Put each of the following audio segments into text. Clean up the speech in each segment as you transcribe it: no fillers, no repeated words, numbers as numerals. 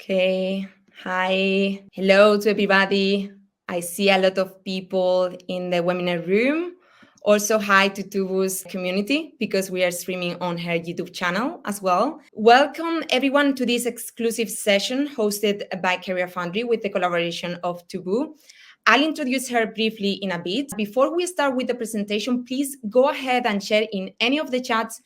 Okay. Hi. Hello to everybody. I see a lot of people in the webinar room. Also, hi to Tubu's community because we are streaming on her YouTube channel as well. Welcome everyone to this exclusive session hosted by CareerFoundry with the collaboration of Tubu. I'll introduce her briefly in a bit. Before we start with the presentation, please go ahead and share in any of the chats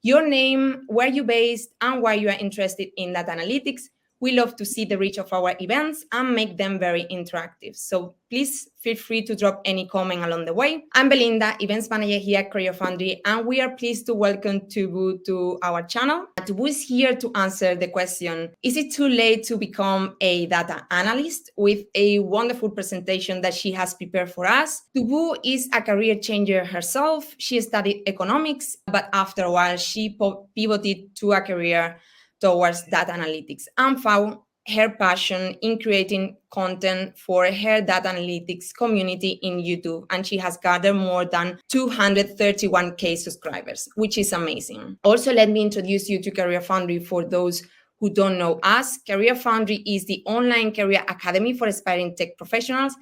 your name, where you're based, and why you are interested in data analytics. We love to see the reach of our events and make them very interactive. So please feel free to drop any comment along the way. I'm Belinda, Events Manager here at CareerFoundry, and we are pleased to welcome Tubu to our channel. Tubu is here to answer the question, is it too late to become a data analyst? With a wonderful presentation that she has prepared for us. Tubu is a career changer herself. She studied economics, but after a while, she pivoted to a career towards data analytics and found her passion in creating content for her data analytics community in YouTube. And she has gathered more than 231K subscribers, which is amazing. Also, let me introduce you to CareerFoundry for those who don't know us. CareerFoundry is the online career academy for aspiring tech professionals.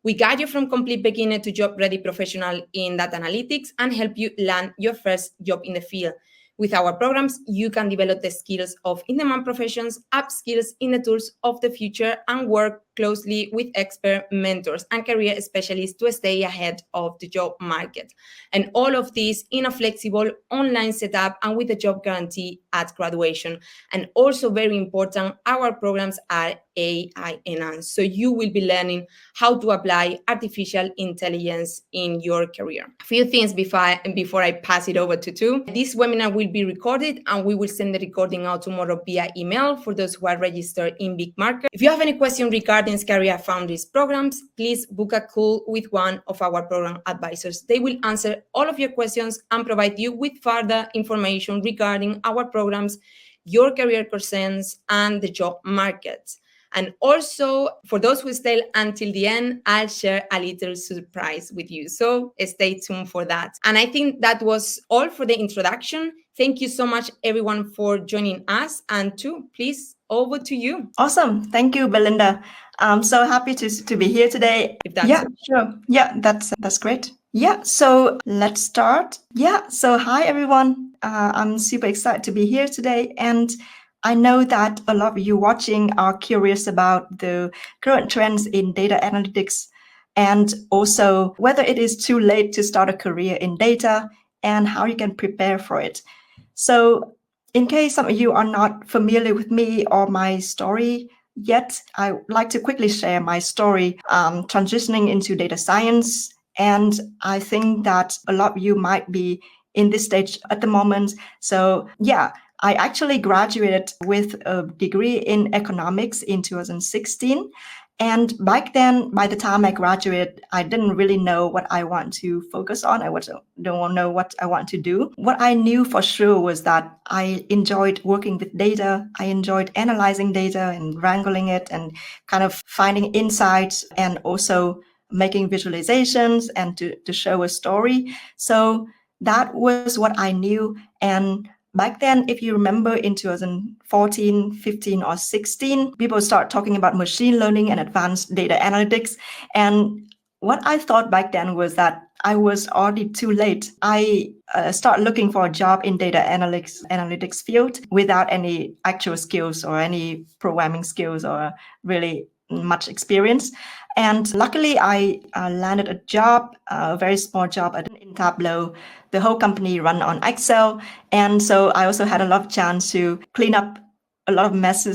We guide you from complete beginner to job-ready professional in data analytics and help you land your first job in the field. With our programs, you can develop the skills of in-demand professions, up skills in the tools of the future, and work closely with expert mentors and career specialists to stay ahead of the job market. And all of this in a flexible online setup and with a job guarantee at graduation. And also very important, our programs are AI enhanced. So you will be learning how to apply artificial intelligence in your career. A few things before I pass it over to Tu. This webinar will be recorded and we will send the recording out tomorrow via email for those who are registered in Big Market. If you have any question regarding CareerFoundry's programs, please book a call with one of our program advisors. They will answer all of your questions and provide you with further information regarding our programs, your career concerns, and the job market. And also, for those who stay until the end, I'll share a little surprise with you. So stay tuned for that. And I think that was all for the introduction. Thank you so much, everyone, for joining us. And Tu, please, over to you. Awesome. Thank you, Belinda. I'm so happy to be here today. Sure. Yeah, that's great. Yeah, so let's start. Yeah, so hi, everyone. I'm super excited to be here today. And I know that a lot of you watching are curious about the current trends in data analytics and also whether it is too late to start a career in data and how you can prepare for it. So in case some of you are not familiar with me or my story yet, I would like to quickly share my story transitioning into data science. And I think that a lot of you might be in this stage at the moment. So yeah, I actually graduated with a degree in economics in 2016. And back then, by the time I graduated, I didn't really know what I want to focus on. I don't know what I want to do. What I knew for sure was that I enjoyed working with data. I enjoyed analyzing data and wrangling it and kind of finding insights and also making visualizations and to show a story. So that was what I knew. And back then, if you remember in 2014, 15, or 16, people start talking about machine learning and advanced data analytics. And what I thought back then was that I was already too late. I started looking for a job in data analytics field without any actual skills or any programming skills or really much experience. And luckily, I landed a job, a very small job in Tableau. The whole company run on Excel. And so I also had a lot of chance to clean up a lot of mess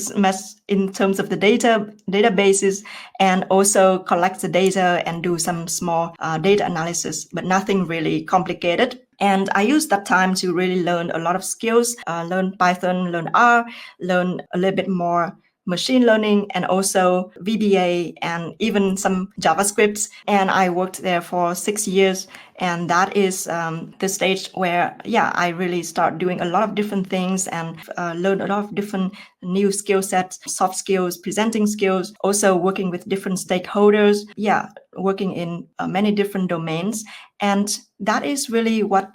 in terms of the databases and also collect the data and do some small data analysis, but nothing really complicated. And I used that time to really learn a lot of skills, learn Python, learn R, learn a little bit more machine learning and also VBA and even some JavaScript. And I worked there for 6 years. And that is the stage where, I really start doing a lot of different things and learn a lot of different new skill sets, soft skills, presenting skills, also working with different stakeholders, working in many different domains. And that is really what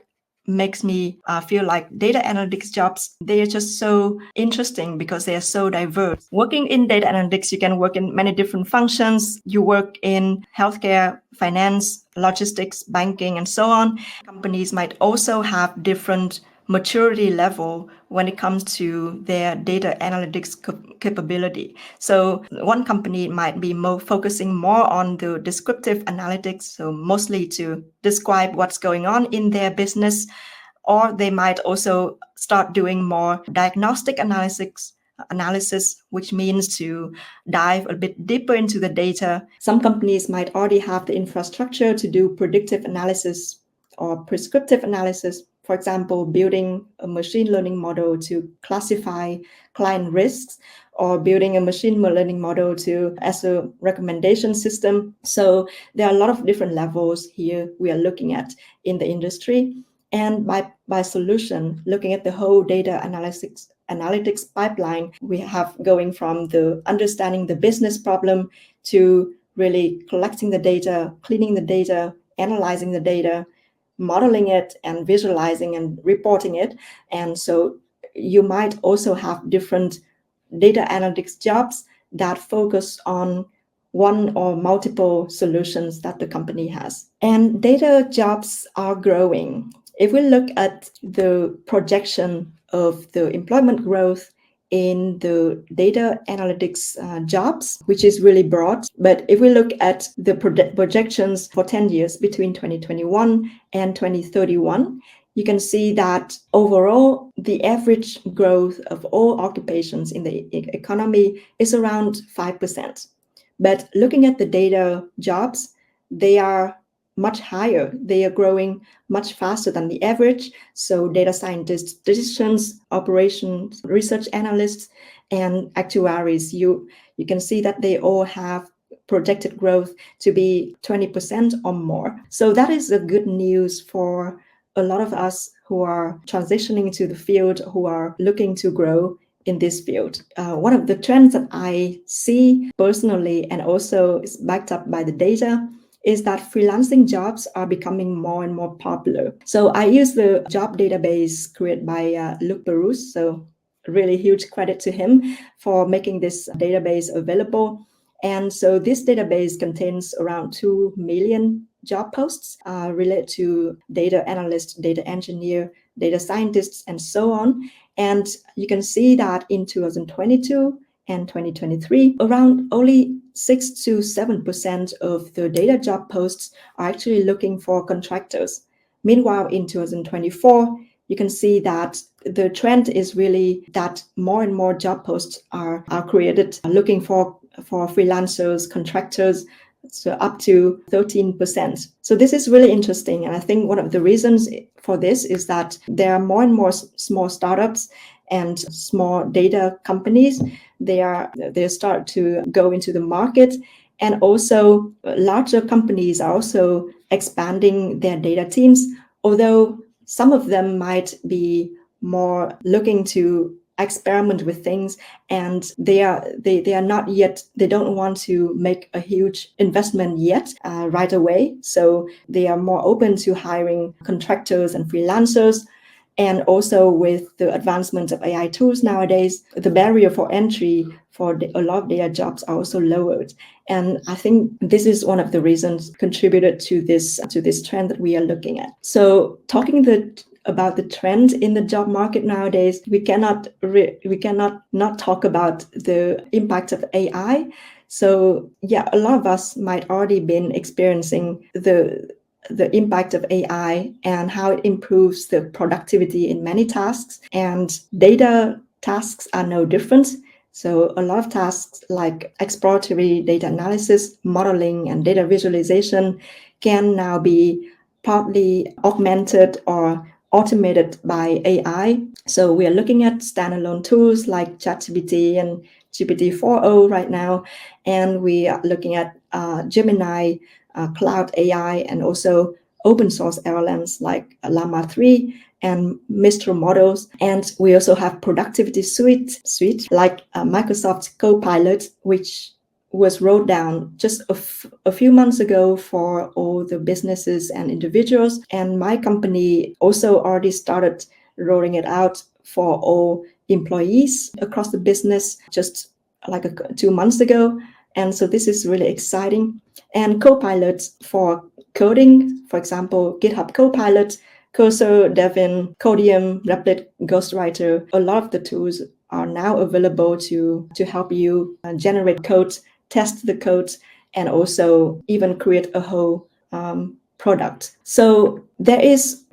makes me feel like data analytics jobs, they are just so interesting because they are so diverse. Working in data analytics, you can work in many different functions. You work in healthcare, finance, logistics, banking, and so on. Companies might also have different maturity level when it comes to their data analytics capability. So one company might be focusing more on the descriptive analytics, so mostly to describe what's going on in their business, or they might also start doing more diagnostic analysis, which means to dive a bit deeper into the data. Some companies might already have the infrastructure to do predictive analysis or prescriptive analysis. For example, building a machine learning model to classify client risks, or building a machine learning model as a recommendation system. So there are a lot of different levels here we are looking at in the industry. And by solution, looking at the whole data analytics pipeline, we have going from the understanding the business problem to really collecting the data, cleaning the data, analyzing the data, modeling it, and visualizing and reporting it. And so you might also have different data analytics jobs that focus on one or multiple solutions that the company has. And data jobs are growing. If we look at the projection of the employment growth in the data analytics jobs, which is really broad. But if we look at the projections for 10 years between 2021 and 2031, you can see that overall, the average growth of all occupations in the economy is around 5%. But looking at the data jobs, they are much higher. They are growing much faster than the average. So data scientists, physicians, operations, research analysts, and actuaries, you can see that they all have projected growth to be 20% or more. So that is a good news for a lot of us who are transitioning to the field, who are looking to grow in this field. One of the trends that I see personally, and also is backed up by the data, is that freelancing jobs are becoming more and more popular. So I use the job database created by Luc Barousse. So really huge credit to him for making this database available. And so this database contains around 2 million job posts related to data analyst, data engineer, data scientists, and so on. And you can see that in 2022 and 2023, around only 6 to 7% of the data job posts are actually looking for contractors. Meanwhile, in 2024, you can see that the trend is really that more and more job posts are created looking for freelancers, contractors, so up to 13%. So this is really interesting. And I think one of the reasons for this is that there are more and more small startups and small data companies. They start to go into the market. And also larger companies are also expanding their data teams, although some of them might be more looking to experiment with things, and they don't want to make a huge investment yet right away. So they are more open to hiring contractors and freelancers. And also with the advancement of AI tools nowadays, the barrier for entry for a lot of data jobs are also lowered. And I think this is one of the reasons contributed to this trend that we are looking at. So talking about the trend in the job market nowadays, we cannot not talk about the impact of AI. So yeah, a lot of us might already been experiencing the impact of AI and how it improves the productivity in many tasks, and data tasks are no different. So a lot of tasks like exploratory data analysis, modeling, and data visualization can now be partly augmented or automated by AI. So we are looking at standalone tools like ChatGPT and GPT-4o right now, and we are looking at Gemini, cloud AI, and also open source LLMs like Llama 3 and Mistral models. And we also have productivity suite like Microsoft Copilot, which was rolled down just a few months ago for all the businesses and individuals. And my company also already started rolling it out for all employees across the business just like 2 months ago. And so this is really exciting. And Copilots for coding, for example, GitHub Copilot, Cursor, Devin, Codium, Replit, Ghostwriter, a lot of the tools are now available to help you generate code, test the code, and also even create a whole product. So there's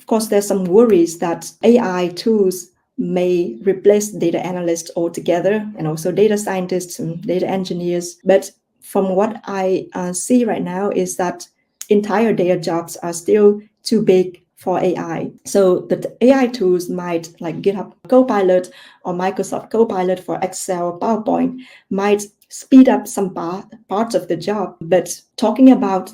some worries that AI tools may replace data analysts altogether, and also data scientists and data engineers. But from what I see right now is that entire data jobs are still too big for AI. So the AI tools might, like GitHub Copilot or Microsoft Copilot for Excel, PowerPoint, might speed up some parts of the job. But talking about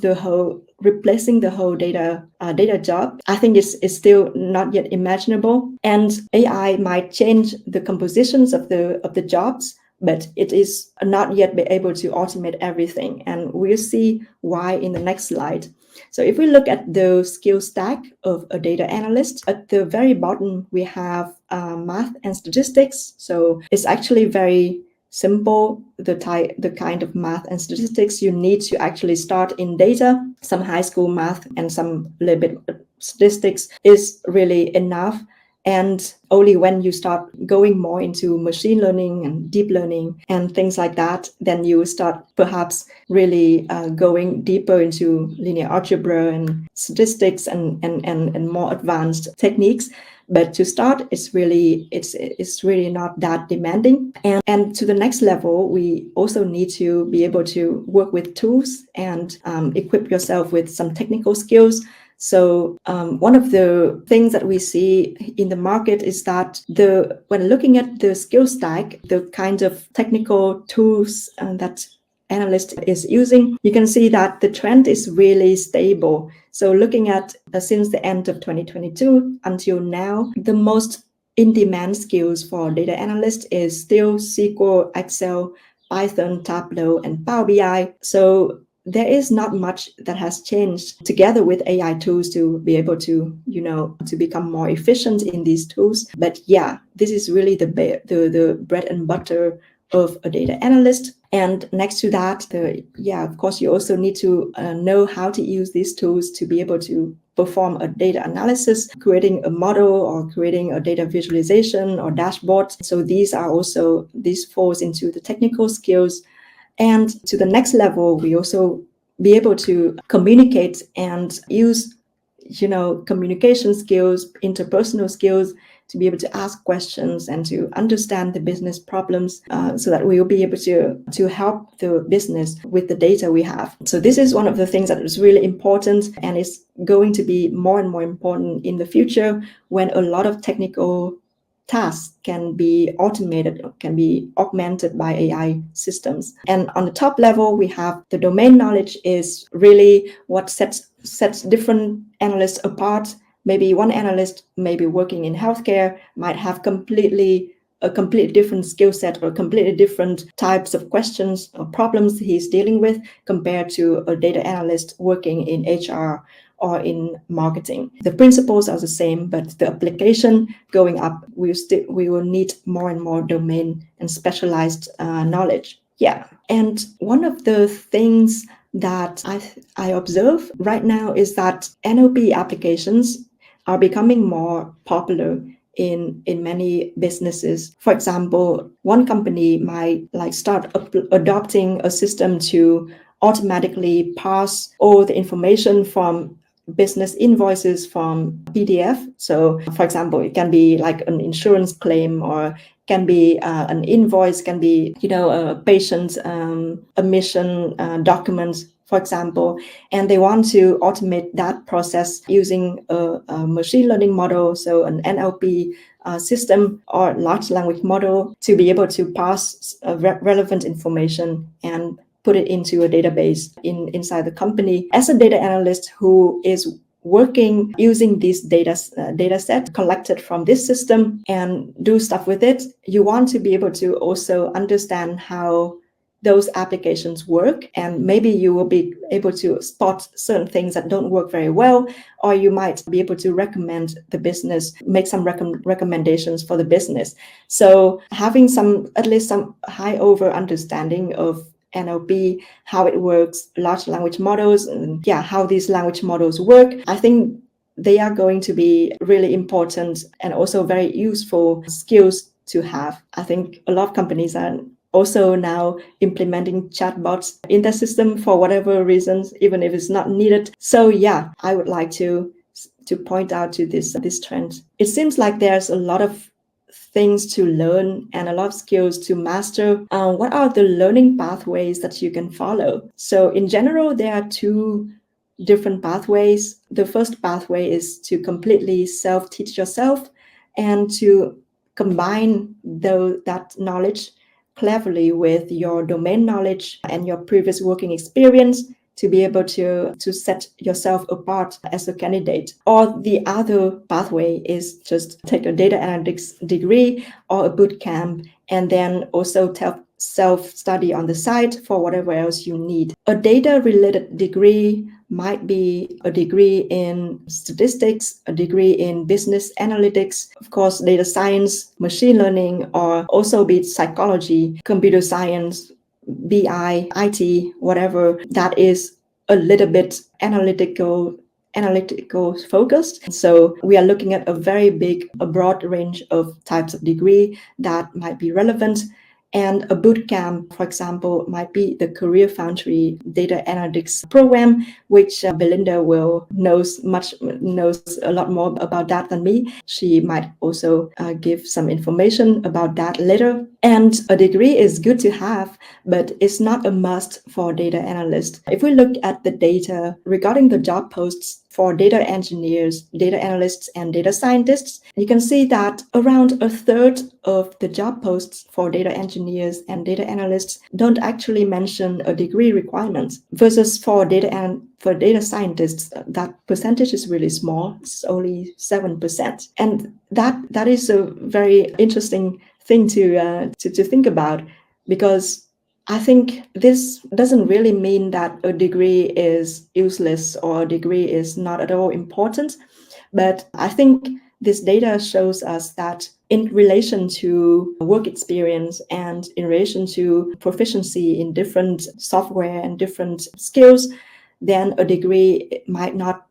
replacing the whole data job, I think is still not yet imaginable. And AI might change the compositions of the jobs, but it is not yet be able to automate everything. And we'll see why in the next slide. So if we look at the skill stack of a data analyst, at the very bottom, we have math and statistics. So it's actually very simple, the kind of math and statistics you need to actually start in data. Some high school math and some little bit statistics is really enough. And only when you start going more into machine learning and deep learning and things like that, then you start perhaps really going deeper into linear algebra and statistics and more advanced techniques. But to start, it's really not that demanding. And to the next level, we also need to be able to work with tools and equip yourself with some technical skills. So one of the things that we see in the market is that when looking at the skill stack, the kind of technical tools that analyst is using, you can see that the trend is really stable. So looking at since the end of 2022 until now, the most in-demand skills for data analyst is still SQL, Excel, Python, Tableau, and Power BI. So there is not much that has changed together with AI tools to be able to, to become more efficient in these tools. But yeah, this is really the bread and butter of a data analyst. And next to that, of course, you also need to know how to use these tools to be able to perform a data analysis, creating a model or creating a data visualization or dashboard. So these falls into the technical skills. And to the next level, we also be able to communicate and use, communication skills, interpersonal skills, to be able to ask questions and to understand the business problems so that we will be able to help the business with the data we have. So this is one of the things that is really important and is going to be more and more important in the future when a lot of technical tasks can be automated, can be augmented by AI systems. And on the top level, we have the domain knowledge is really what sets different analysts apart. Maybe one analyst, maybe working in healthcare, might have a completely different skill set or completely different types of questions or problems he's dealing with compared to a data analyst working in HR or in marketing. The principles are the same, but the application going up, we will need more and more domain and specialized knowledge. Yeah, and one of the things that I observe right now is that NLP applications are becoming more popular in many businesses. For example, one company might start adopting a system to automatically pass all the information from business invoices from PDF. So for example, it can be like an insurance claim, or can be an invoice, can be a patient admission documents, for example, and they want to automate that process using a machine learning model, so an NLP system or large language model, to be able to pass relevant information and put it into a database inside the company. As a data analyst who is working using this data set collected from this system and do stuff with it, you want to be able to also understand how those applications work, and maybe you will be able to spot certain things that don't work very well, or you might be able to recommend the business, make some recommendations for the business. So having at least some high over understanding of NLP, how it works, large language models, and how these language models work, I think they are going to be really important and also very useful skills to have. I think a lot of companies are also now implementing chatbots in their system for whatever reasons, even if it's not needed. So I would like to point out to this trend. It seems like there's a lot of things to learn and a lot of skills to master. What are the learning pathways that you can follow? So in general, there are two different pathways. The first pathway is to completely self-teach yourself and to combine that knowledge cleverly with your domain knowledge and your previous working experience to be able to set yourself apart as a candidate. Or the other pathway is just take a data analytics degree or a boot camp and then also self-study on the side for whatever else you need. A data-related degree might be a degree in statistics, a degree in business analytics, of course, data science, machine learning, or also be it psychology, computer science, BI, IT, whatever that is a little bit analytical focused. So we are looking at a broad range of types of degree that might be relevant. And a bootcamp, for example, might be the CareerFoundry data analytics program, which Belinda knows a lot more about that than me. She might also give some information about that later. And a degree is good to have, but it's not a must for data analysts. If we look at the data regarding the job posts for data engineers, data analysts, and data scientists, you can see that around a third of the job posts for data engineers and data analysts don't actually mention a degree requirement, versus for data scientists, that percentage is really small. It's only 7%. And that is a very interesting thing to think about, because I think this doesn't really mean that a degree is useless or a degree is not at all important. But I think this data shows us that in relation to work experience and in relation to proficiency in different software and different skills, then a degree might not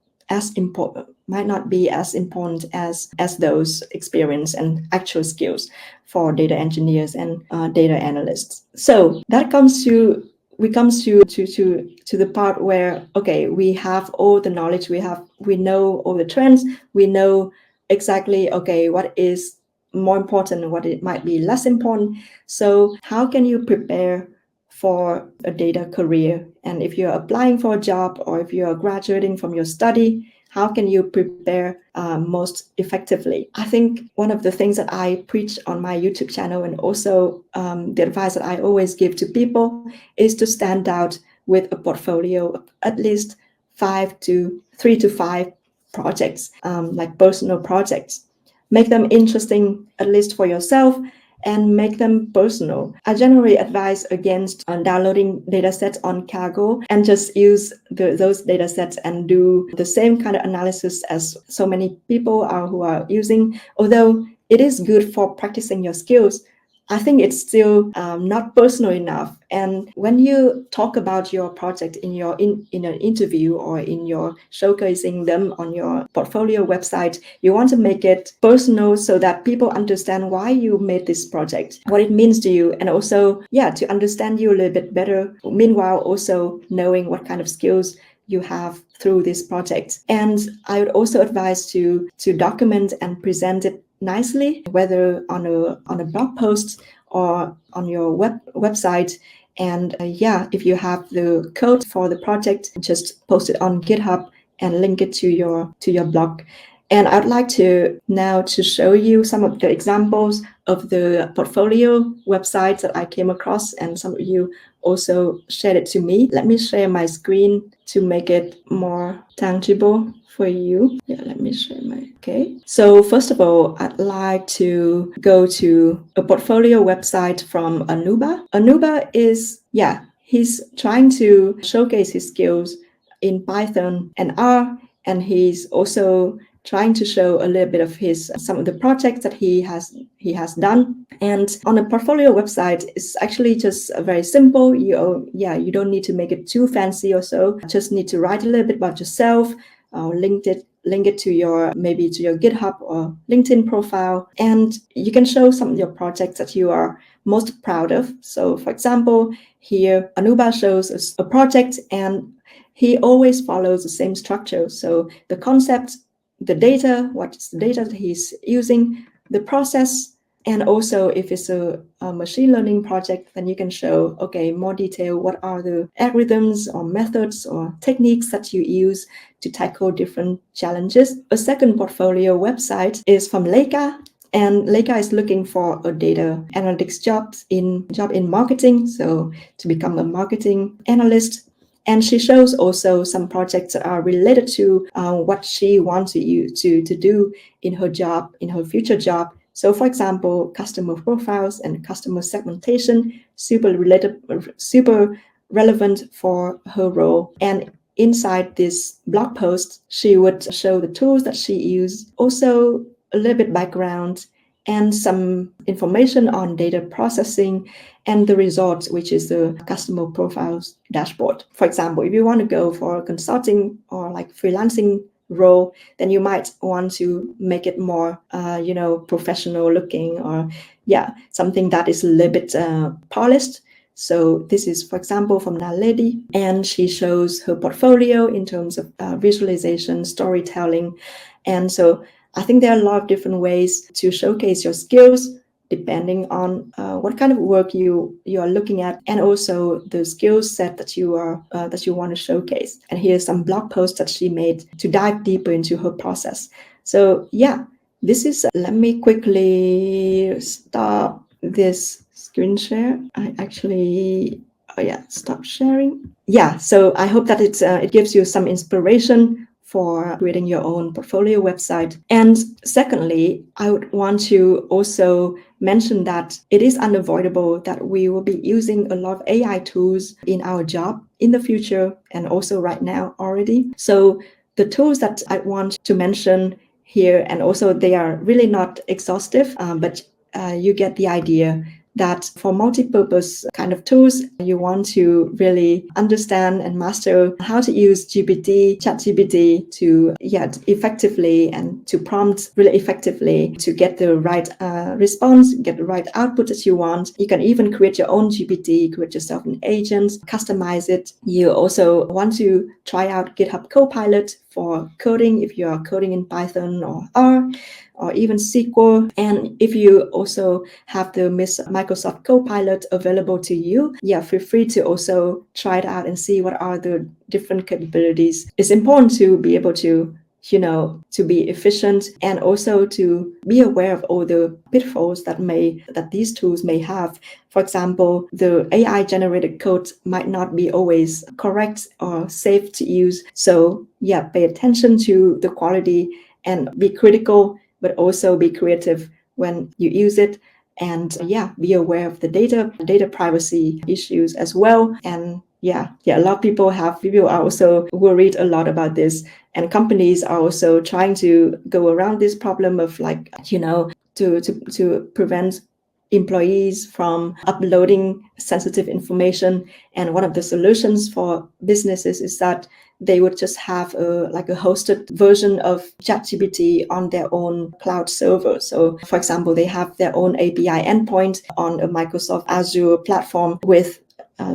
be as important as those experience and actual skills for data engineers and data analysts. So that comes to the part where, okay, we have all the knowledge, we know all the trends, we know exactly, okay, what is more important and what it might be less important. So how can you prepare for a data career? And if you're applying for a job or if you're graduating from your study, how can you prepare most effectively? I think one of the things that I preach on my YouTube channel, and also the advice that I always give to people, is to stand out with a portfolio of at least 3 to 5 projects, like personal projects. Make them interesting, at least for yourself, and make them personal. I generally advise against downloading datasets on Kaggle and just use those datasets and do the same kind of analysis as so many people who are using. Although it is good for practicing your skills, I think it's still not personal enough. And when you talk about your project in an interview or in your showcasing them on your portfolio website, you want to make it personal so that people understand why you made this project, what it means to you, and also, to understand you a little bit better. Meanwhile, also knowing what kind of skills you have through this project. And I would also advise to document and present it nicely, whether on a blog post or on your website. And if you have the code for the project, just post it on GitHub and link it to your blog. And I'd like to now to show you some of the examples of the portfolio websites that I came across, and some of you also shared it to me. Let me share my screen to make it more tangible for you. Yeah, let me share my, okay. So first of all, I'd like to go to a portfolio website from Anuba. Anuba is, he's trying to showcase his skills in Python and R, and he's also trying to show a little bit of his some of the projects that he has done. And on a portfolio website, it's actually just very simple. You don't need to make it too fancy or so. Just need to write a little bit about yourself, link it to your GitHub or LinkedIn profile, and you can show some of your projects that you are most proud of. So for example, here Anuba shows us a project, and he always follows the same structure. So the concept, the data, what's the data that he's using, the process, and also if it's a machine learning project, then you can show, okay, more detail, what are the algorithms or methods or techniques that you use to tackle different challenges. A second portfolio website is from Leica, and Leica is looking for a data analytics job in marketing, so to become a marketing analyst. And she shows also some projects that are related to what she wants to do in her job, in her future job. So for example, customer profiles and customer segmentation, super relevant for her role. And inside this blog post, she would show the tools that she used, also a little bit background and some information on data processing and the results, which is the customer profiles dashboard. For example, if you want to go for a consulting or like freelancing role, then you might want to make it more, professional looking, or something that is a little bit polished. So this is, for example, from Naledi, and she shows her portfolio in terms of visualization, storytelling. And so I think there are a lot of different ways to showcase your skills depending on what kind of work you are looking at, and also the skill set that you want to showcase. And here's some blog posts that she made to dive deeper into her process. So this is. Let me quickly stop this screen share. I actually. Stop sharing. So I hope that it gives you some inspiration for creating your own portfolio website. And secondly, I would want to also mention that it is unavoidable that we will be using a lot of AI tools in our job in the future, and also right now already. So the tools that I want to mention here, and also they are really not exhaustive, but you get the idea that for multi-purpose kind of tools, you want to really understand and master how to use ChatGPT to effectively and to prompt really effectively to get the right response, get the right output that you want. You can even create your own GPT, create yourself an agent, customize it. You also want to try out GitHub Copilot for coding if you are coding in Python or R, or even SQL. And if you also have the Microsoft Copilot available to you, feel free to also try it out and see what are the different capabilities. It's important to be able to to be efficient, and also to be aware of all the pitfalls that these tools may have. For example, the AI generated code might not be always correct or safe to use. So pay attention to the quality and be critical, but also be creative when you use it. And be aware of the data privacy issues as well. And a lot of people are also worried a lot about this, and companies are also trying to go around this problem of to prevent employees from uploading sensitive information. And one of the solutions for businesses is that they would just have a hosted version of ChatGPT on their own cloud server. So for example, they have their own API endpoint on a Microsoft Azure platform with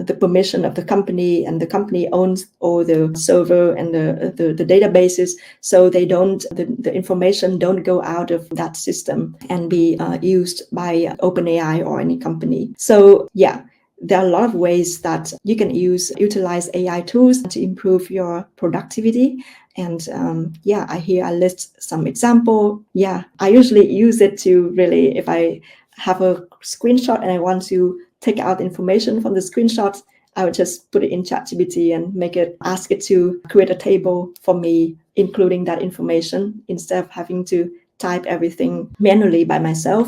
the permission of the company, and the company owns all the server and the databases, so the information don't go out of that system and be used by OpenAI or any company. So there are a lot of ways that you can utilize AI tools to improve your productivity. And I list some example. I usually use it to really, if I have a screenshot and I want to take out information from the screenshot, I would just put it in ChatGPT and ask it to create a table for me, including that information, instead of having to type everything manually by myself.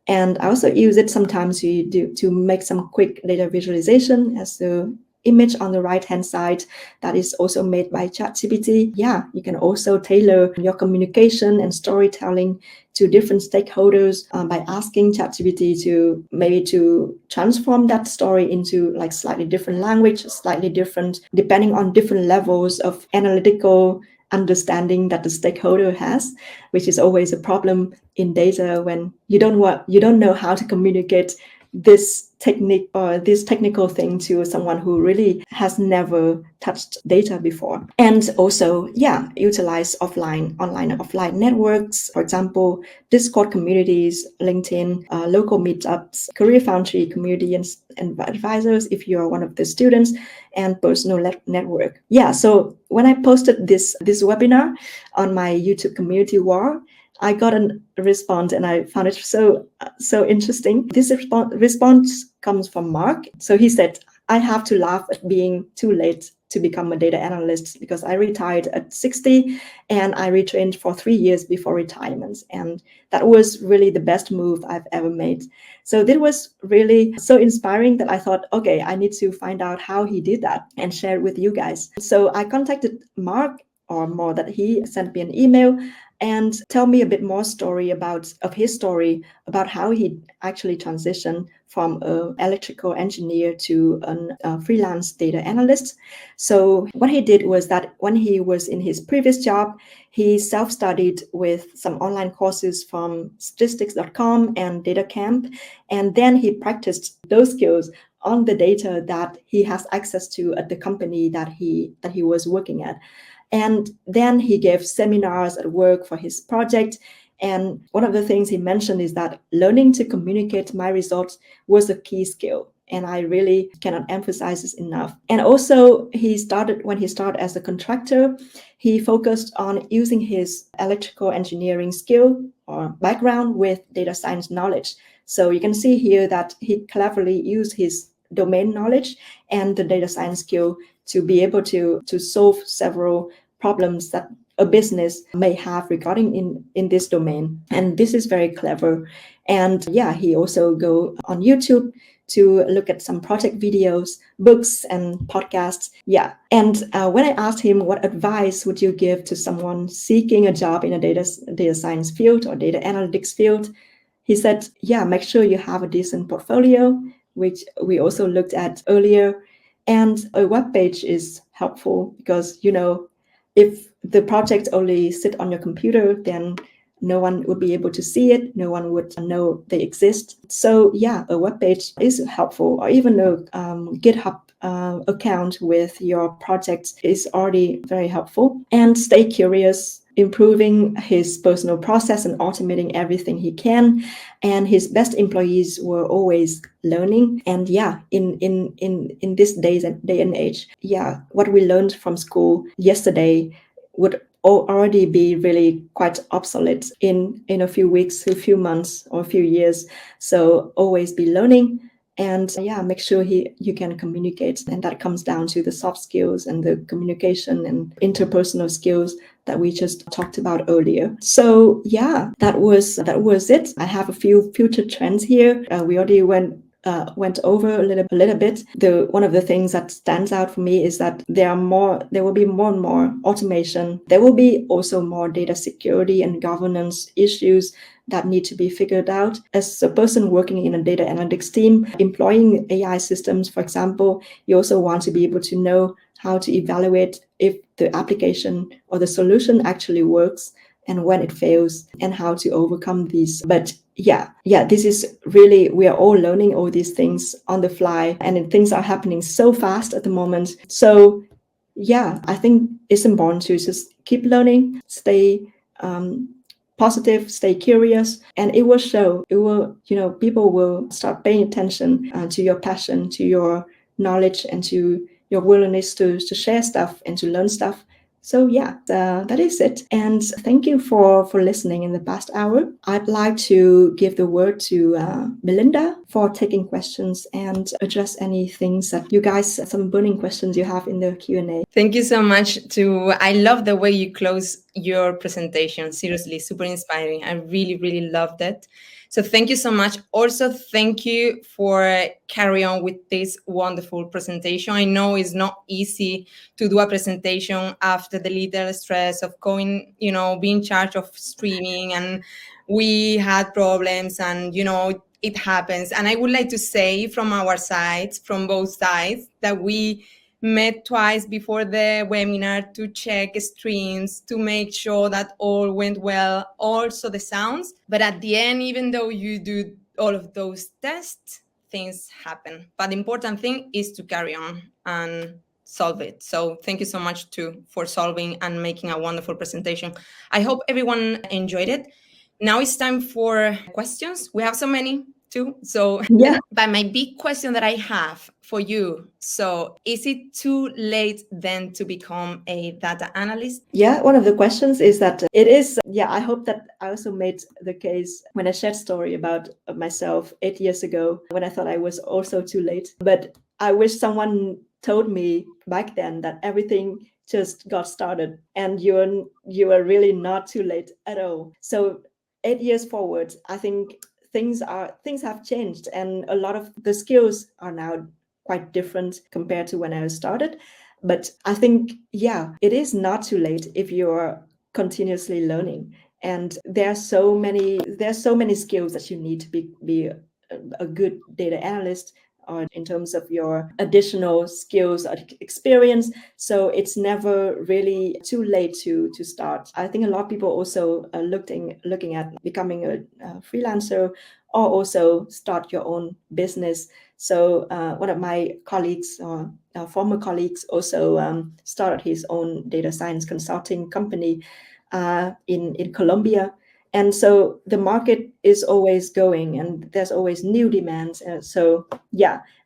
And I also use it sometimes to make some quick data visualization, as the image on the right-hand side that is also made by ChatGPT. You can also tailor your communication and storytelling to different stakeholders by asking ChatGPT to transform that story into like slightly different language, slightly different, depending on different levels of analytical understanding that the stakeholder has, which is always a problem in data when you don't know how to communicate this technique or this technical thing to someone who really has never touched data before. And also, utilize online and offline networks, for example, Discord communities, LinkedIn, local meetups, CareerFoundry community and advisors if you're one of the students, and personal network. So when I posted this webinar on my YouTube community wall, I got a response and I found it so interesting. This response comes from Mark. So he said, I have to laugh at being too late to become a data analyst because I retired at 60 and I retrained for 3 years before retirement. And that was really the best move I've ever made. So this was really so inspiring that I thought, okay, I need to find out how he did that and share it with you guys. So I contacted Mark, or more that he sent me an email and tell me a bit more of his story about how he actually transitioned from an electrical engineer to a freelance data analyst. So what he did was that when he was in his previous job, he self-studied with some online courses from statistics.com and DataCamp, and then he practiced those skills on the data that he has access to at the company that he was working at. And then he gave seminars at work for his project. And one of the things he mentioned is that learning to communicate my results was a key skill. And I really cannot emphasize this enough. And also, when he started as a contractor, he focused on using his electrical engineering skill or background with data science knowledge. So you can see here that he cleverly used his domain knowledge and the data science skill to be able to solve several problems that a business may have regarding in this domain. And this is very clever. And he also go on YouTube to look at some project videos, books, and podcasts. And when I asked him, what advice would you give to someone seeking a job in a data science field or data analytics field, he said, make sure you have a decent portfolio, which we also looked at earlier. And a web page is helpful because, if the project only sit on your computer, then no one would be able to see it. No one would know they exist. So a web page is helpful, or even a GitHub account with your project is already very helpful. And stay curious, improving his personal process and automating everything he can. And his best employees were always learning. And in this day and age, what we learned from school yesterday would already be really quite obsolete in a few weeks, a few months, or a few years. So always be learning. And make sure you can communicate. And that comes down to the soft skills and the communication and interpersonal skills that we just talked about earlier. So that was it. I have a few future trends here. We already went over a little bit. One of the things that stands out for me is that there will be more and more automation. There will be also more data security and governance issues that need to be figured out. As a person working in a data analytics team, employing AI systems, for example, you also want to be able to know how to evaluate if the application or the solution actually works and when it fails and how to overcome these. But this is really, we are all learning all these things on the fly, and things are happening so fast at the moment. So I think it's important to just keep learning, stay positive, stay curious, and it will show. It will, people will start paying attention to your passion, to your knowledge, and to your willingness to share stuff and to learn stuff. So yeah, that is it. And thank you for listening in the past hour. I'd like to give the word to Melinda for taking questions and address any things that you guys, some burning questions you have in the Q&A. Thank you so much. I love the way you close your presentation. Seriously, super inspiring. I really, really loved it. So thank you so much. Also, thank you for carry on with this wonderful presentation. I know it's not easy to do a presentation after the little stress of going, being in charge of streaming, and we had problems, and, it happens. And I would like to say from our sides, from both sides, that we met twice before the webinar to check streams, to make sure that all went well, also the sounds. But at the end, even though you do all of those tests, things happen. But the important thing is to carry on and solve it. So thank you so much too for solving and making a wonderful presentation. I hope everyone enjoyed it. Now it's time for questions. We have so many too. So yeah. But my big question that I have for you, so is it too late then to become a data analyst? Yeah, one of the questions is that it is, I hope that I also made the case when I shared story about myself 8 years ago, when I thought I was also too late. But I wish someone told me back then that everything just got started and you are really not too late at all. So 8 years forward, I think things have changed, and a lot of the skills are now quite different compared to when I started. But I think, it is not too late if you're continuously learning. And there are so many skills that you need to be a good data analyst, or in terms of your additional skills or experience. So it's never really too late to start. I think a lot of people also are looking at becoming a freelancer, or also start your own business. So one of my colleagues, or former colleagues, also started his own data science consulting company in Colombia. And so the market is always going, and there's always new demands. So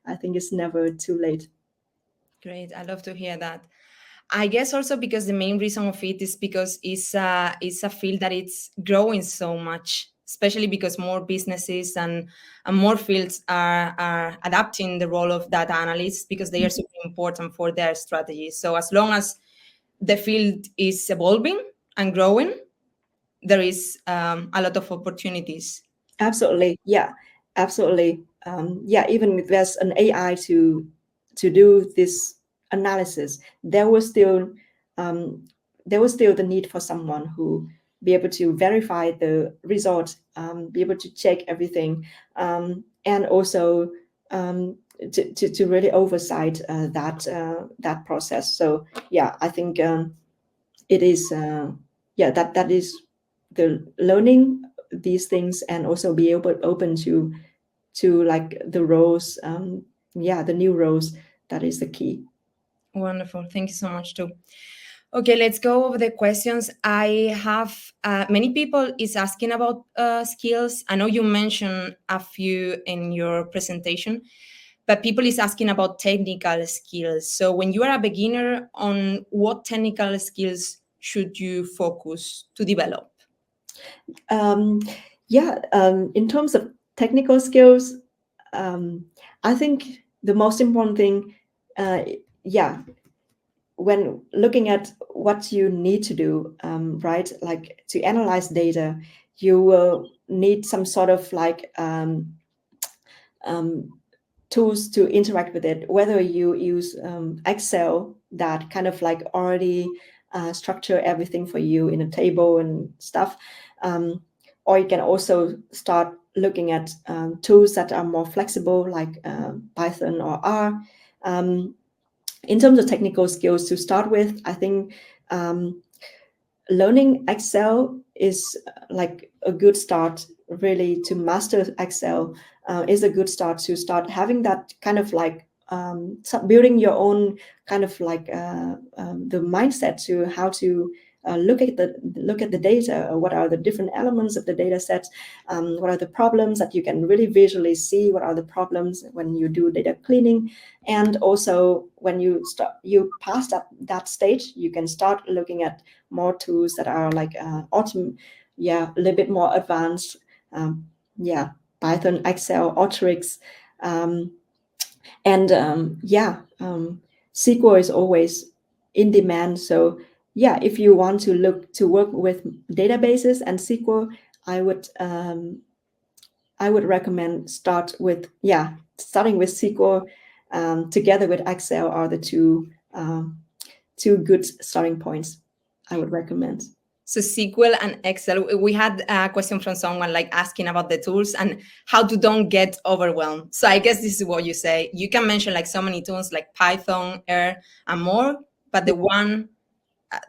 I think it's never too late. Great. I love to hear that. I guess also because the main reason of it is because it's a field that it's growing so much, especially because more businesses and more fields are adapting the role of data analysts, because they are super important for their strategy. So as long as the field is evolving and growing, there is a lot of opportunities. Absolutely. Yeah, absolutely. Even if there's an AI to do this analysis, there was still the need for someone who be able to verify the result, be able to check everything, and also to really oversight that process. So I think it is that is the learning these things, and also be open to like the roles, the new roles. That is the key. Wonderful. Thank you so much too. Okay, let's go over the questions. I have many people is asking about skills. I know you mentioned a few in your presentation, but people is asking about technical skills. So when you are a beginner, on what technical skills should you focus to develop? In terms of technical skills, I think the most important thing, when looking at what you need to do, right, like to analyze data, you will need some sort of like tools to interact with it, whether you use Excel that kind of like already structure everything for you in a table and stuff, or you can also start looking at tools that are more flexible, like Python or R. In terms of technical skills to start with, I think learning Excel is like a good start. Really, to master Excel is a good start to start having that kind of like building your own kind of like the mindset to how to look at the data. What are the different elements of the data set? What are the problems that you can really visually see? What are the problems when you do data cleaning? And also, when you pass that stage, you can start looking at more tools that are like a little bit more advanced. Python, Excel, Alteryx, SQL is always in demand. So if you want to work with databases and SQL, I would recommend starting with SQL together with Excel are the two good starting points I would recommend. So SQL and Excel. We had a question from someone like asking about the tools and how to don't get overwhelmed. So I guess this is what you say. You can mention like so many tools like Python, R, and more, but the one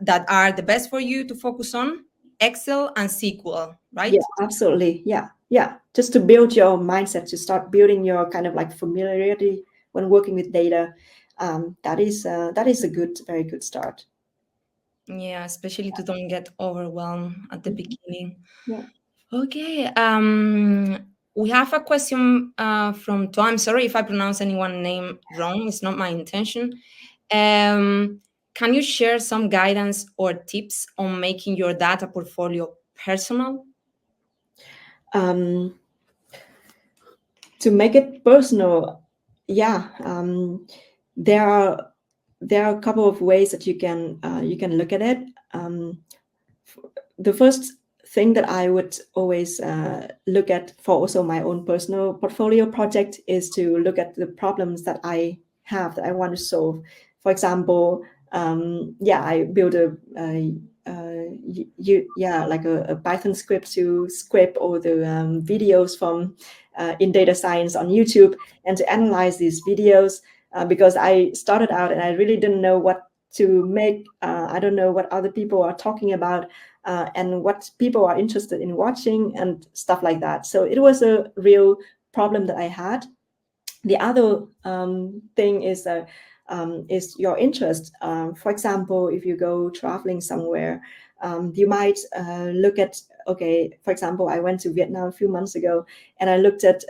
that are the best for you to focus on, Excel and SQL, right? Yeah, absolutely. Yeah. Just to build your mindset, to start building your kind of like familiarity when working with data. That is a very good start. Yeah, especially to don't get overwhelmed at the beginning. Yeah. Okay. We have a question from Tom. I'm sorry if I pronounce anyone's name wrong. It's not my intention. Can you share some guidance or tips on making your data portfolio personal? To make it personal, there are a couple of ways that you can look at it. The first thing that I would always look at for also my own personal portfolio project is to look at the problems that I have that I want to solve. For example, I build like a Python script to scrape all the videos from in data science on YouTube and to analyze these videos because I started out and I really didn't know what to make. I don't know what other people are talking about and what people are interested in watching and stuff like that. So it was a real problem that I had. The other thing is your interest. For example, if you go traveling somewhere, you might look at, okay, for example, I went to Vietnam a few months ago and I looked at,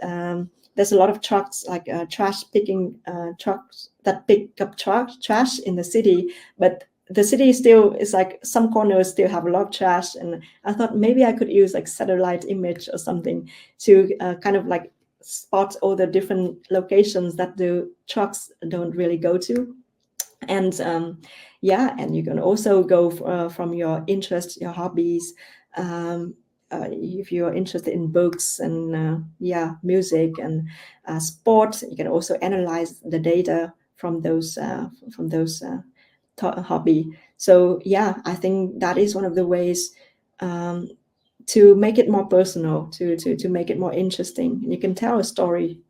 there's a lot of trucks, like trash picking trucks that pick up trash in the city, but the city still is like some corners still have a lot of trash. And I thought maybe I could use like satellite image or something to kind of like spot all the different locations that the trucks don't really go to. And and you can also go from your interests, your hobbies. If you're interested in books and music and sport, you can also analyze the data from those hobby. So I think that is one of the ways to make it more personal, to make it more interesting. And you can tell a story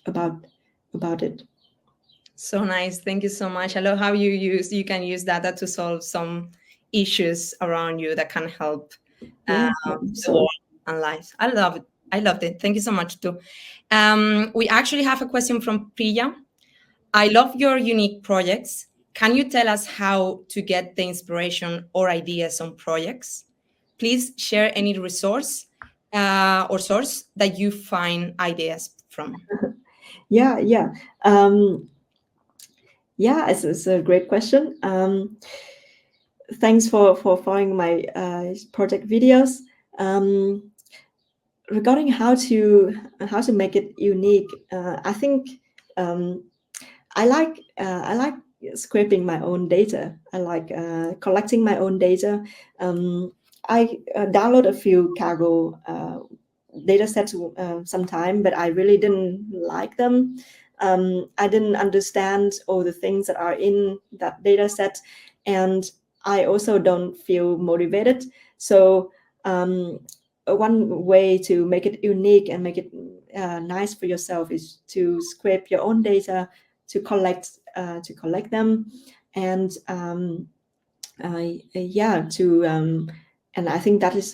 about it. So nice. Thank you so much. I love how you can use data to solve some issues around you that can help the world and lives. I love it. I loved it. Thank you so much too. We actually have a question from Priya. I love your unique projects. Can you tell us how to get the inspiration or ideas on projects? Please share any resource or source that you find ideas from. It's a great question. Thanks for following my project videos. Regarding how to make it unique, I think I like scraping my own data. I like collecting my own data. I download a few Kaggle data sets sometime, but I really didn't like them. I didn't understand all the things that are in that data set, and I also don't feel motivated. So one way to make it unique and make it nice for yourself is to scrape your own data, to collect them, and and I think that is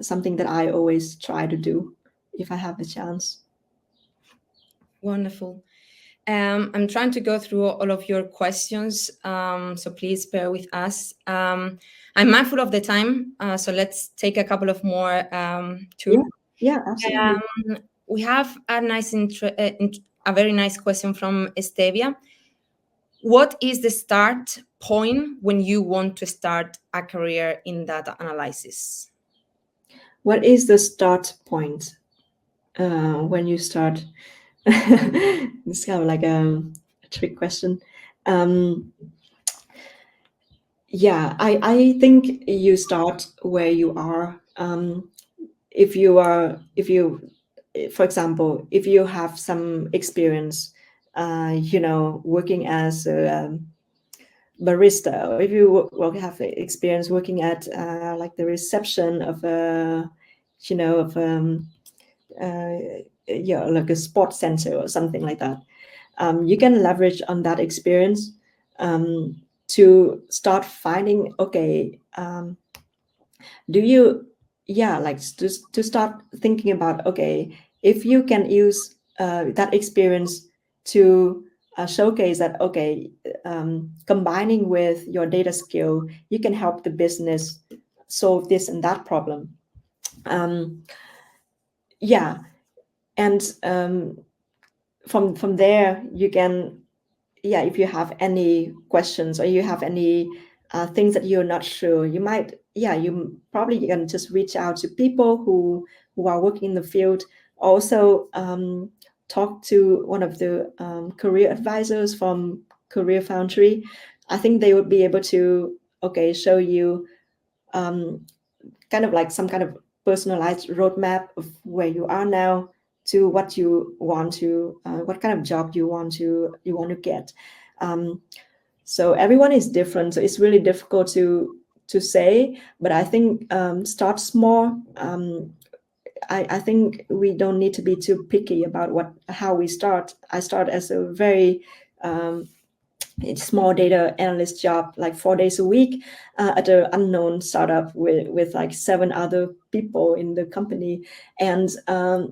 something that I always try to do if I have the chance. Wonderful. I'm trying to go through all of your questions, so please bear with us. I'm mindful of the time, so let's take a couple of more too. Yeah, absolutely. We have a a very nice question from Estevia. What is the start point when you want to start a career in data analysis? What is the start point when you start? It's kind of like a trick question. Yeah, I think you start where you are. If you, for example, if you have some experience, working as a barista, or if you have experience working at like the reception of a, of like a sports center or something like that, you can leverage on that experience to start finding, okay, do you, like to start thinking about, okay, if you can use that experience to showcase that, okay, combining with your data skill, you can help the business solve this and that problem. Yeah, and from there you can, if you have any questions or you have any things that you're not sure, you might, you probably can just reach out to people who are working in the field. Also, talk to one of the career advisors from CareerFoundry. I think they would be able to, okay, show you kind of like some kind of personalized roadmap of where you are now to what you want to, what kind of job you want to get. So everyone is different, so it's really difficult to say. But I think start small. I think we don't need to be too picky about how we start. I start as a very small data analyst job, like 4 days a week, at an unknown startup with like 7 other people in the company. And I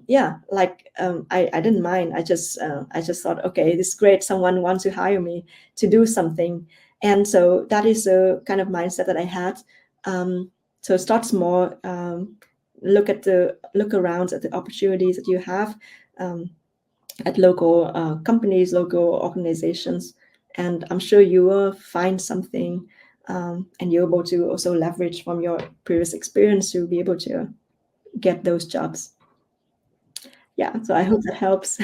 didn't mind. I just thought, okay, this is great, someone wants to hire me to do something. And so that is a kind of mindset that I had. So start small, look around at the opportunities that you have at local companies, local organizations, and I'm sure you will find something, and you're able to also leverage from your previous experience to be able to get those jobs. Yeah, so I hope that helps.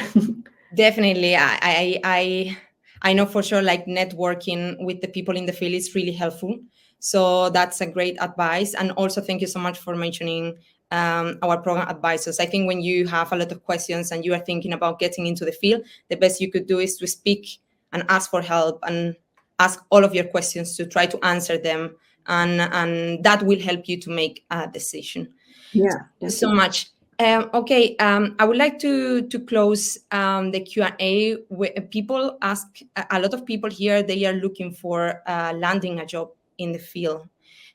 Definitely, I know for sure, like networking with the people in the field is really helpful. So that's a great advice. And also, thank you so much for mentioning our program advisors. I think when you have a lot of questions and you are thinking about getting into the field, the best you could do is to speak and ask for help and ask all of your questions to try to answer them. And that will help you to make a decision. Yeah, Thank you so much. Okay, I would like to close the Q&A. People ask, a lot of people here, they are looking for landing a job in the field.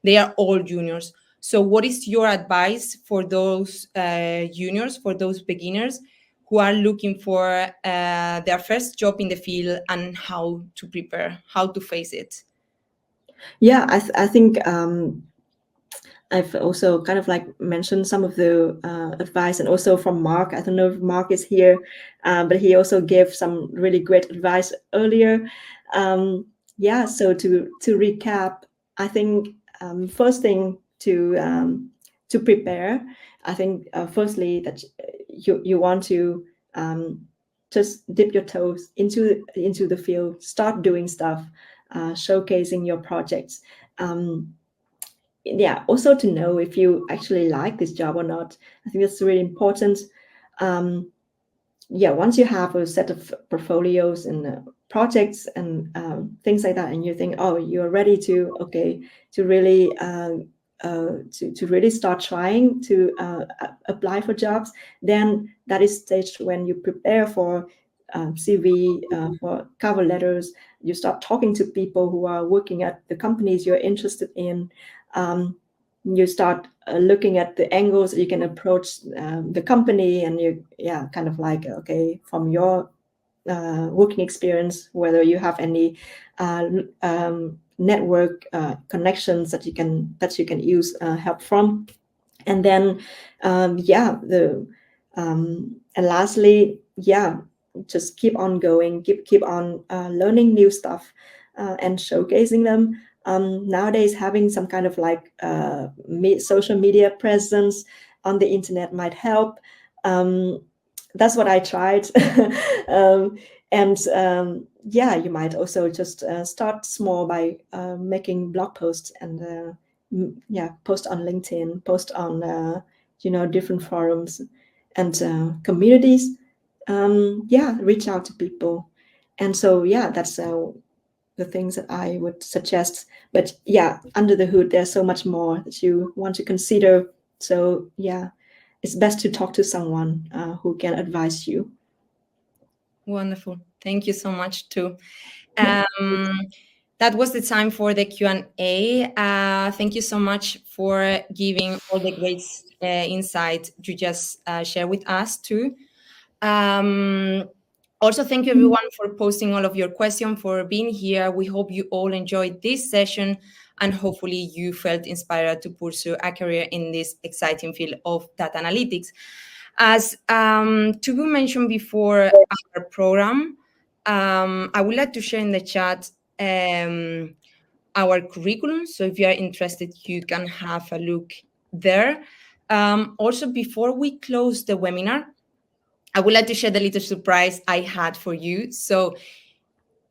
They are all juniors. So what is your advice for those juniors, for those beginners who are looking for their first job in the field, and how to prepare, how to face it? Yeah, I think I've also kind of like mentioned some of the advice, and also from Mark. I don't know if Mark is here, but he also gave some really great advice earlier. So to recap, I think first thing to prepare. I think firstly that you want to just dip your toes into the field, start doing stuff, showcasing your projects. Also to know if you actually like this job or not. I think that's really important. Once you have a set of portfolios and projects and things like that, and you think, oh, you're ready to really to really start trying to apply for jobs, then that is stage when you prepare for CV, for cover letters. You start talking to people who are working at the companies you're interested in. You start looking at the angles that you can approach the company, and you kind of like, okay, from your working experience, whether you have any network connections that you can use help from. And then and lastly, just keep on going, keep on learning new stuff and showcasing them. Nowadays, having some kind of like social media presence on the internet might help. That's what I tried. You might also just start small by making blog posts and post on LinkedIn, post on different forums and communities. Reach out to people. And so that's the things that I would suggest. But under the hood, there's so much more that you want to consider. So it's best to talk to someone who can advise you. Wonderful. Thank you so much too. That was the time for the Q&A. Thank you so much for giving all the great insight you just shared with us too. Also, thank you everyone for posting all of your questions, for being here. We hope you all enjoyed this session and hopefully you felt inspired to pursue a career in this exciting field of data analytics. As Tubu mentioned before our program, I would like to share in the chat our curriculum. So if you are interested, you can have a look there. Also, before we close the webinar, I would like to share the little surprise I had for you. So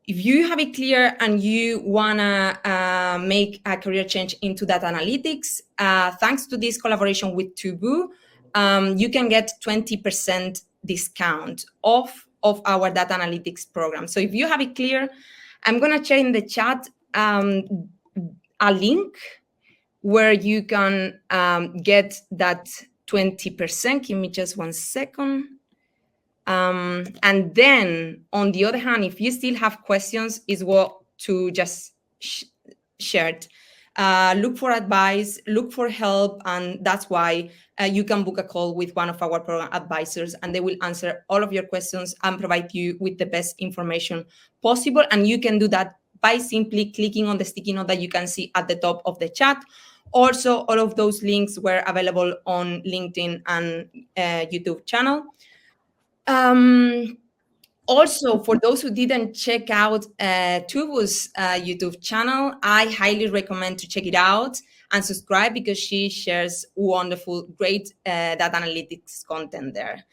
if you have it clear and you want to make a career change into data analytics, thanks to this collaboration with Tubu, you can get 20% discount off of our data analytics program. So if you have it clear, I'm going to share in the chat a link where you can get that 20%. Give me just 1 second. And then, on the other hand, if you still have questions, is what to just share it. Look for advice, look for help, and that's why you can book a call with one of our program advisors, and they will answer all of your questions and provide you with the best information possible. And you can do that by simply clicking on the sticky note that you can see at the top of the chat. Also, all of those links were available on LinkedIn and YouTube channel. Also, for those who didn't check out Tubu's YouTube channel, I highly recommend to check it out and subscribe because she shares wonderful, great data analytics content there.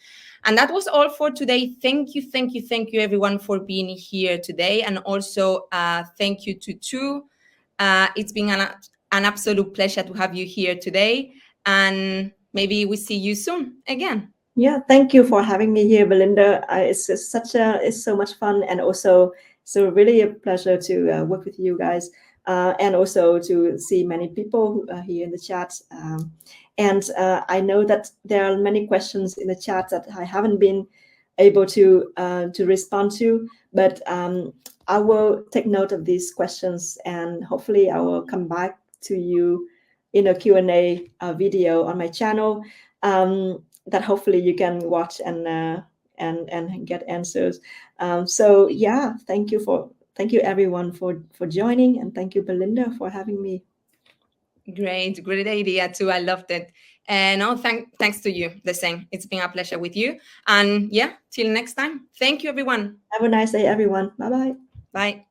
And that was all for today. Thank you, everyone, for being here today. And also, thank you to Tu. It's been an absolute pleasure to have you here today. And maybe we see you soon again. Yeah, thank you for having me here, Belinda. It's so much fun, and also so really a pleasure to work with you guys, and also to see many people here in the chat. I know that there are many questions in the chat that I haven't been able to respond to, but I will take note of these questions, and hopefully I will come back to you in a Q&A video on my channel. That hopefully you can watch and get answers. So yeah, thank you everyone for joining, and thank you, Belinda, for having me. Great idea too. I loved it. And thanks to you, the same. It's been a pleasure with you. And yeah, till next time. Thank you, everyone. Have a nice day, everyone. Bye-bye. Bye.